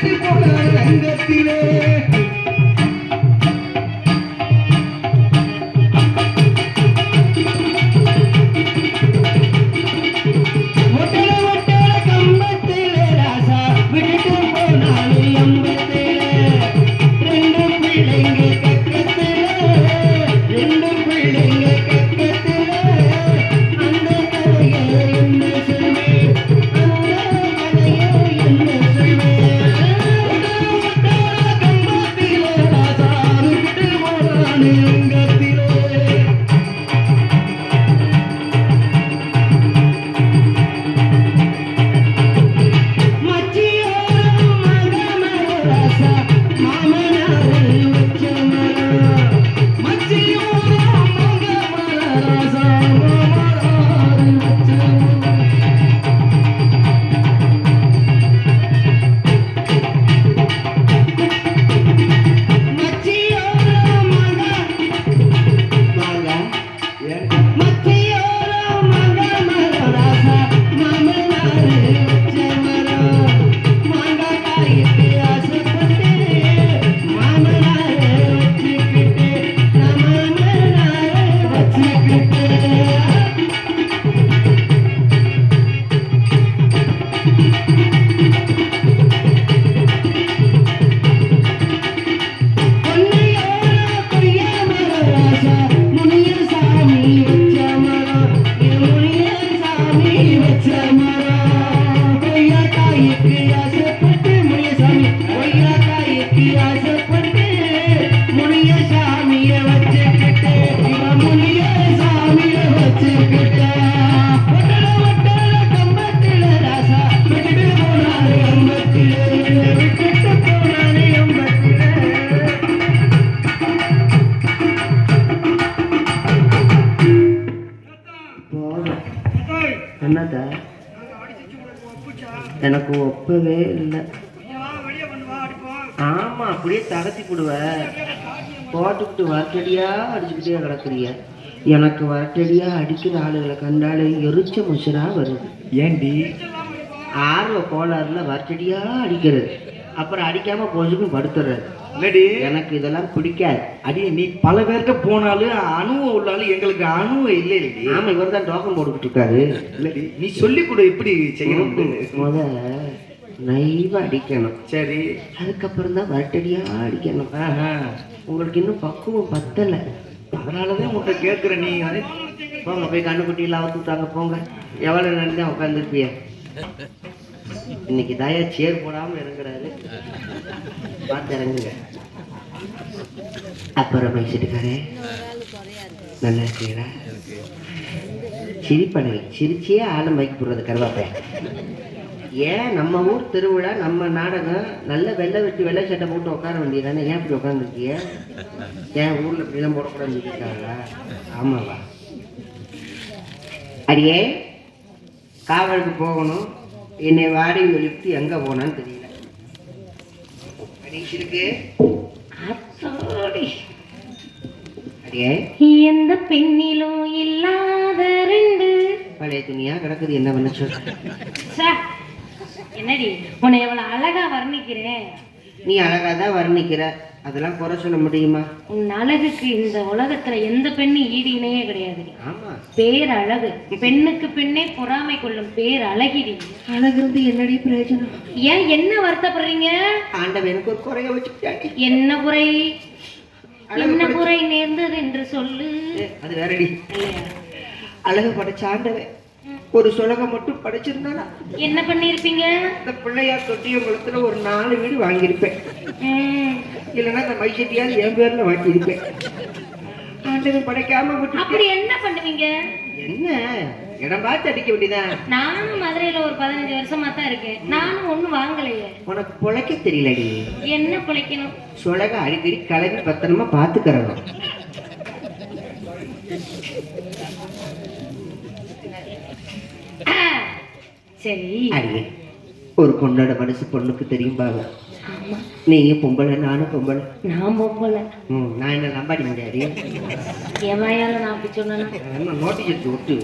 விட்டுட்டு போனாரு அங்கத்திலே எனக்கு ஒப்பவே இல்லை. ஆமா, அப்படியே தகத்தி போடுவ போட்டுக்கிட்டு வரட்டடியா அடிச்சுக்கிட்டே கிடக்குறிய. எனக்கு வரட்டடியா அடிக்கிற ஆளுகளை கண்டாலே எரிச்ச முசரா வருது. ஏண்டி? ஆர்வ கோளாறுல வரட்டடியா அடிக்கிறது, அப்புறம் அடிக்காம பொழுதுக்கும் படுத்துறது. இல்லடி, எனக்கு இதெல்லாம் பிடிக்காது. அடி, நீ பல பேர்கிட்ட போனாலும் அணுவம் உள்ளாலும் எங்களுக்கு அணுவம் இல்லை. இல்லடி. ஆமா, இவர் தான் டோக்கன் போட்டுக்கிட்டு இருக்காரு. இல்லடி, நீ சொல்லி கொடு எப்படி செய்யணும். முத நைவா அடிக்கணும். சரி, அதுக்கப்புறம் தான் வரட்டடியா அடிக்கணும். உங்களுக்கு இன்னும் பக்குவம் பத்தல, அதனாலதான் உங்கள்கிட்ட கேட்குறேன். நீ போங்க, போய் கண்ணுக்குட்டியெல்லாம் அவுத்துட்டாங்க, போங்க. எவ்வளவு நேரம் தான் உட்காந்துருப்பிய? இன்னைக்கு தயா சேர் போடாம இறங்குறாரு, பார்த்து இறங்குங்க. அப்புறம் பேசிட்டுக்காரே, நல்லா இருக்கீங்களா? சிரிப்பனை சிரிச்சே ஆழம் வைக்க போடுறது கருவாப்பை. ஏன் நம்ம ஊர் திருவிழா, நம்ம நாடகம், நல்ல வெள்ளை வெட்டி வெள்ளை சட்டை போட்டு உட்கார வேண்டியதானே? ஏன் இப்படி உட்காந்துருக்கிய? ஏன் ஊர்ல இப்படிலாம் போடக்கூடாதுன்னு சொல்லியிருக்காங்களா? ஆமாவா? அடியே, காவலுக்கு போகணும், என்னை வாடி சொல்லிட்டு எங்க போனான்னு தெரியல. இருக்கு அடியே, எந்த பெண்ணிலும் இல்லாத ரெண்டு பழைய துணியா கிடக்குது, என்ன பண்ண சொல்ற? என்னடி, உன்னை எவ்வளவு அழகா வர்ணிக்கிறேன். நீ அழகா தான் வர்ணிக்கிற, அதெல்லாம் குறை சொல்ல முடியுமா? உன் அழகுக்கு இந்த உலகத்துல எந்த பெண்ணு ஈடு இணையே கிடையாது. ஆமா, பேர் அழகு, பெண்ணுக்கு பெண்ணே பொறாமை கொள்ளும் பேர் அழகிடி. அழகு இருந்து என்னடி பிரயோஜனம்? ஏன் என்ன வருத்தப்படுறீங்க? ஆண்டவன் எனக்கு ஒரு குறைய வச்சுட்டாடி. என்ன குறை? என்ன குறை நேர்ந்தது என்று சொல்லு. அது வேறடி. அழகு படைச்ச ஆண்டவன் ஒரு சுலகம் மட்டும் படைச்சிருந்தானா என்ன பண்ணிருப்பீங்க? இந்த பிள்ளையார் தொட்டிய குளத்துல ஒரு 4 வீடு வாங்கியிருப்பேன். இல்லைன்னா இந்த மைசெட்டியாவது என் பேர்ல வாங்கியிருப்பேன். ஆண்டவன் படைக்காம விட்டு அப்படி என்ன பண்ணுவீங்க? என்ன இடம் பார்த்து அடிக்க வேண்டியதான். நானும் மதுரையில ஒரு 15 வருஷமா தான் இருக்கேன், நானும் ஒண்ணும் வாங்கலையே. உனக்கு பொழைக்க தெரியலடி. என்ன பொழைக்கணும்? சுலக அடிக்கடி கலவி பத்திரமா பாத்துக்கிறணும். சரி, அடியே, ஒரு பொண்ணோட மனசு பொண்ணுக்கு தெரியும்பாங்க. நீங்க பொம்பளை, நானும் பொம்பளை. நான் பொம்பளை. நான் என்ன நம்பாடி முடியாது. என் வாயால நான் அப்படி சொன்னா நோட்டீஸ் எடுத்து விட்டு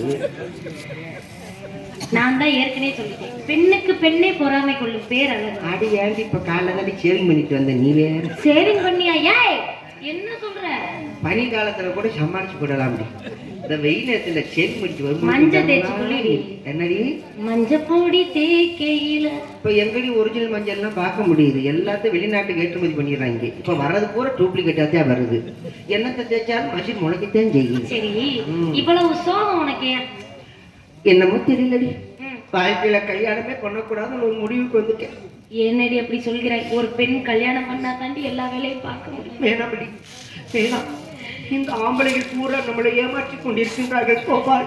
நான் தான் ஏற்கனவே சொல்லிட்டேன், பெண்ணுக்கு பெண்ணே பொறாமை கொள்ளும் பேர் அழகு. அடி ஏண்டி இப்ப காலைல தாண்டி சேவிங் பண்ணிட்டு வந்த நீ வேற சேவிங் பண்ணியா? ஏய் என்ன சொல்ற? பனி காலத்துல கூட சமாளிச்சு போடலாம். இந்த வெயில் நேரத்துல சேவிங் பண்ணிட்டு வரும். மஞ்சள் தேய்ச்சி கொள்ளிடி. என்னடி மஞ்சள் பொடி தேய்க்கையில இப்ப எங்கடி ஒரிஜினல் மஞ்சள் எல்லாம் பார்க்க முடியுது, எல்லாத்தையும் வெளிநாட்டுக்கு ஏற்றுமதி பண்ணிடுறாங்க. இப்ப வர்றது பூரா டூப்ளிகேட்டாத்தே வருது. என்னத்தை தேய்ச்சாலும் மஷின் முளைக்கத்தான் செய்யும். சரி, இவ்வளவு சோகம் உனக்கு என்னமோ தெரியலடி, வாழ்க்கையில கல்யாணமே பண்ணக்கூடாதுன்னு ஒரு முடிவுக்கு வந்துட்டேன். என்னடி அப்படி சொல்கிறாய்? ஒரு பெண் கல்யாணம் பண்ணா தாண்டி எல்லா வேலையும் பார்க்க முடியும். வேணாம்படி வேணாம், இந்த ஆம்பளைகள் பூரா நம்மளை ஏமாற்றி கொண்டிருக்கின்றார்கள். கோபால்,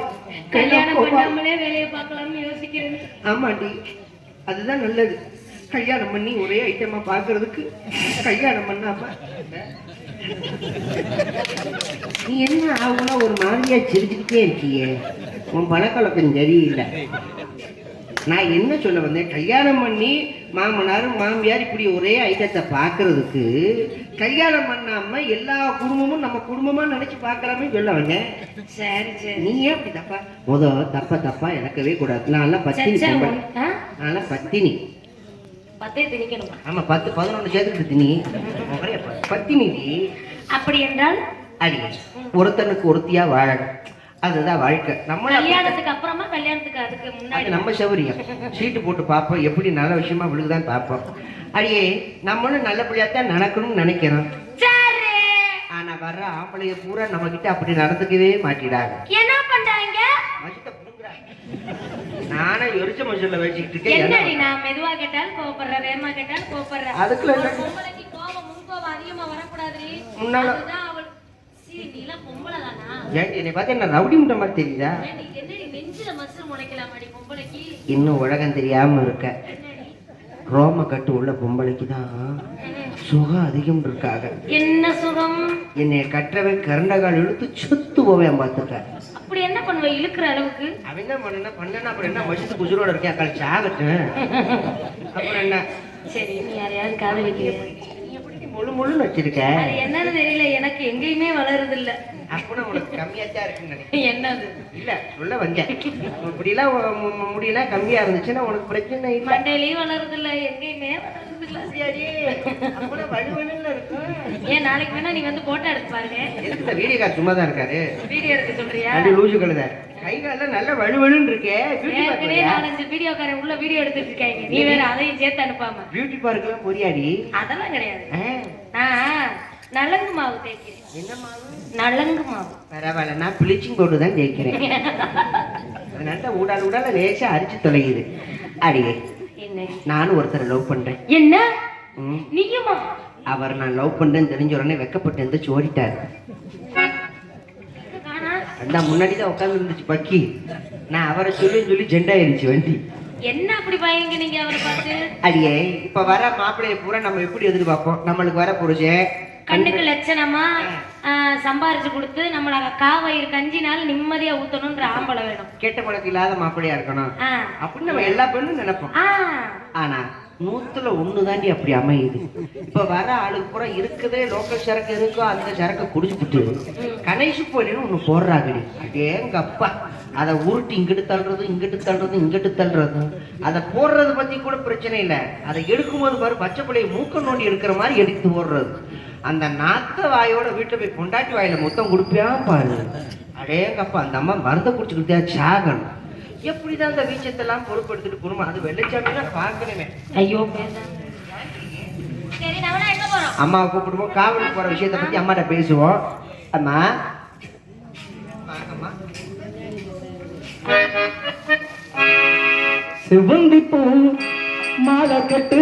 கல்யாணம் பண்ணாமலே வேலையை பார்க்கலாம்னு யோசிக்கிறேன். ஆமாண்டி, அதுதான் நல்லது. கல்யாணம் பண்ணி ஒரே ஐட்டமா பாக்குறதுக்கு கல்யாணம் பண்ணாம நீ என்ன ஆகுனா ஒரு மாதிரியா சிரிச்சுக்கிட்டே இருக்கியே, உன் பழக்கழக்கம் சரியில்லை. நான் என்ன சொல்ல வந்தேன், கல்யாணம் பண்ணி மாமனாரும் மாமியார் இப்படி ஒரே ஐட்டத்தை பார்க்கறதுக்கு கல்யாணம் பண்ணாம எல்லா குடும்பமும் நம்ம குடும்பமா நினைச்சு பார்க்கலாமே சொல்ல வந்தேன். சரி சரி, நீ ஏன் அப்படி தப்பா தப்பா எனக்கவே கூடாது. நான் பத்தினி, நான் பத்தினி. 10 திணிக்கணுமா? ஆமா, 10 11 சேர்த்துக்கிட்டு திணி பத்தினி. அப்படி என்றால் அடி ஒருத்தனுக்கு ஒருத்தியா வாழணும், அதுதான் வாழ்க்கை. நம்ம கல்யாணத்துக்கு அப்புறமா கல்யாணத்துக்கு அதுக்கு முன்னாடி நம்ம சௌரியம் சீட்டு போட்டு பார்ப்போம், எப்படி நல்ல விஷயமா விழுகுதான் பார்ப்போம். அடியே நம்மளும் நல்லபடியாத்தான் நடக்கணும்னு நினைக்கிறோம். ஆனா வர்ற ஆம்பளைய பூரா நம்ம கிட்ட அப்படி நடந்துக்கவே மாட்டிடாங்க. என்ன பண்றாங்க? நானும் எரிச்ச மனுஷன்ல வச்சுக்கிட்டு இருக்கேன். என்னடி நான் மெதுவா கேட்டாலும் கோபப்படுற, வேகமா கேட்டாலும் கோபப்படுற. அதுக்குள்ள பொம்பளைக்கு கோபம் முன்கோபம் அதிகமா வரக்கூடாதுடி. முன்னால அதுதான் அவள். சீ, நீலாம் பொம்பளை தானா? என்னை பார்த்தா என்ன ரவுடி முட்டை மாதிரி தெரியுதா? என்னடி நெஞ்சில மசூர் முளைக்கலாமாடி பொம்பளைக்கு? இன்னும் உலகம் தெரியாம இருக்க. ரோம கட்டு உள்ள பொம்பளைக்கு தான் சுகம் அதிகம் இருக்காங்க. என்ன சுகம்? என்னை கற்றவன் கரண்டகால் இழுத்து சுத்து போவேன் பார்த்துக்க. அப்படி என்ன பண்ணுவ இழுக்கிற அளவுக்கு? அவன் என்ன பண்ணா அப்புறம் என்ன மசித்து குஜுரோட இருக்கேன் கழிச்சு ஆகட்டும். அப்புறம் என்ன? சரி, நீ யாரையாவது காதலிக்கிற? நீ எப்படி முழுன்னு வச்சிருக்க? அது என்னன்னு தெரியல, எனக்கு எங்கேயுமே வளருது இல்ல. அப்பனா உனக்கு கம்மியாத்தான் இருக்குன்னு நினைக்கிறேன். என்னது? இல்ல சொல்ல வந்தேன், இப்படிலாம் முடியல கம்மியா இருந்துச்சுன்னா உனக்கு பிரச்சனை இல்லை. மண்டையிலயும் வளருது இல்ல, எங்கேயுமே வளருது இல்ல. அப்பெல்லாம் வலுவலுன்னு இருக்கும். ஏன் நாளைக்கு வேணா நீ வந்து போட்டோ எடுத்து பாருங்க. எதுக்கு இந்த வீடியோ கார் சும்மா தான் இருக்காரு? வீடியோ எடுக்க சொல்றியா? அது லூசு கழுத கை கால நல்ல வலுவலுன்னு இருக்கே. ஏற்கனவே 4-5 வீடியோக்காரன் உள்ள வீடியோ எடுத்துட்டு இருக்காங்க, நீ வேற அதையும் சேர்த்து அனுப்பாம. பியூட்டி பார்க்கெல்லாம் பொரியாடி? அதெல்லாம் கிடையாது. நான் நலங்கு மாவு தேய்க்கிறேன். என்ன மாவு? நலங்கு மாவு. பரவாயில்ல, நான் ப்ளீச்சிங் பவுடர் தான் தேய்க்கிறேன். அதனால உடால லேசா அரிச்சு தொலையுது. அடியே, நானும் ஒருத்தரை லவ் பண்றேன். என்ன? நீயுமா? அவர் நான் லவ் பண்றேன்னு தெரிஞ்ச உடனே வெக்கப்பட்டு எந்திரிச்சு ஓடிட்டாரு. அந்த முன்னாடி தான் உட்கார்ந்து இருந்துச்சு பக்கி. நான் அவரை சொல்லி ஜெண்டா இருந்துச்சு வண்டி. என்ன அப்படி பயங்க நீங்க அவரை பார்த்து? அடியே, இப்ப வர மாப்பிள்ளைய பூரா நம்ம எப்படி எதிர்பார்ப்போம்? நம்மளுக்கு வர புருஷன் கண்ணுக்கு லட்சணமா சம்பாரிச்சு கொடுத்து நம்மள காவயிறு கஞ்சினால நிம்மதியா ஊத்தணும்ன்ற ஆம்பளை வேணும். கெட்ட பழக்கம் இல்லாத மாப்பிள்ளையா இருக்கணும் அப்படின்னு நம்ம எல்லா பெண்ணும் நினைப்போம். ஆனா 100ல் 1 தாண்டி அப்படி அமையுது. இப்ப வர ஆளுக்கு பூரா இருக்குதே லோக்கல் சரக்கு இருக்கோ அந்த சரக்கு குடிச்சுட்டு கணேசு போயின்னு ஒண்ணு போடுறாங்கடி. அதேங்க அப்பா, அதை உருட்டி இங்கிட்டு தள்ளுறது. அதை போடுறது பத்தி கூட பிரச்சனை இல்லை, அதை எடுக்கும்போது பாரு பச்சை பிள்ளைய மூக்க நோண்டி எடுக்கிற மாதிரி எடுத்து போடுறது. அந்த நாத்த வாயோட வீட்டுல போய் கொண்டாட்டி வாயில மொத்தம் கொடுப்பியான் பாரு. அடேங்கப்பா, அந்த அம்மா மருந்தை குடிச்சுக்கிட்டே சாகணும். எப்படிதான் அந்த வீச்சத்தெல்லாம் பொறுப்படுத்திட்டு போகணுமா? அது வெள்ளச்சாமி பார்க்கணுமே. ஐயோ, அம்மாவை கூப்பிடுவோம், காவலுக்கு போற விஷயத்த பத்தி அம்மாட்ட பேசுவோம். அம்மா சிவந்தி பூ மாலை கட்டு